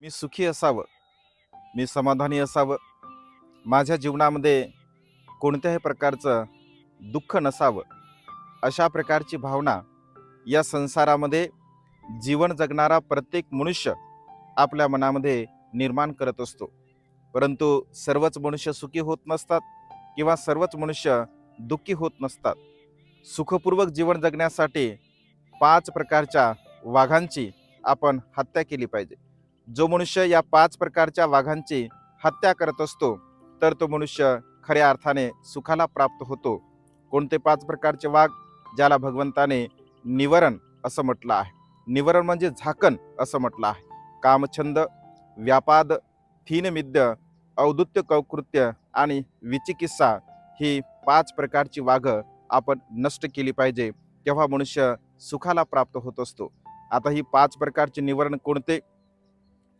मी सुखी असावं, मी समाधानी असावं, माझ्या जीवनामध्ये कोणत्याही प्रकारचं दुःख नसावं, अशा प्रकारची भावना या संसारामध्ये जीवन जगणारा प्रत्येक मनुष्य आपल्या मनामध्ये निर्माण करत असतो. परंतु सर्वच मनुष्य सुखी होत नसतात किंवा सर्वच मनुष्य दुःखी होत नसतात. सुखपूर्वक जीवन जगण्यासाठी 5 प्रकारच्या वाघांची आपण हत्या केली पाहिजे. जो मनुष्य या 5 प्रकारच्या वाघांची हत्या करत असतो, तर तो मनुष्य खऱ्या अर्थाने सुखाला प्राप्त होतो. कोणते 5 प्रकारचे वाघ? ज्याला भगवंताने निवरण असं म्हटलं आहे. निवरण म्हणजे झाकण असं म्हटलं आहे. कामछंद, व्यापाद, थीनमिद्य, औदुत्य कौकृत्य आणि विचिकित्सा ही 5 प्रकारची वाघं आपण नष्ट केली पाहिजे. तेव्हा मनुष्य सुखाला प्राप्त होत असतो. आता ही 5 प्रकारचे निवरण कोणते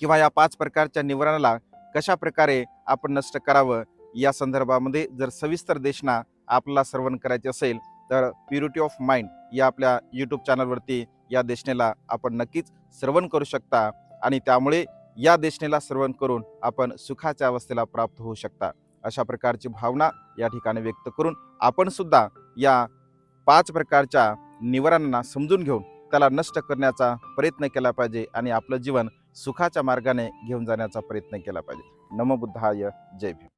किंवा या 5 प्रकारच्या निवरणाला कशा प्रकारे आपण नष्ट करावं, या संदर्भामध्ये जर सविस्तर देशना आपल्याला श्रवण करायचे असेल तर प्युरिटी ऑफ माइंड या आपल्या यूट्यूब चॅनलवरती या देशनेला आपण नक्कीच श्रवण करू शकता आणि त्यामुळे या देशनेला श्रवण करून आपण सुखाच्या अवस्थेला प्राप्त होऊ शकता. अशा प्रकारची भावना या ठिकाणी व्यक्त करून आपण सुद्धा या 5 प्रकारच्या निवारणांना समजून घेऊन त्याला नष्ट करण्याचा प्रयत्न केला पाहिजे आणि आपलं जीवन सुखाच्या मार्गाने घेऊन जाण्याचा प्रयत्न केला पाहिजे. नमो बुद्धाय. जय भीम.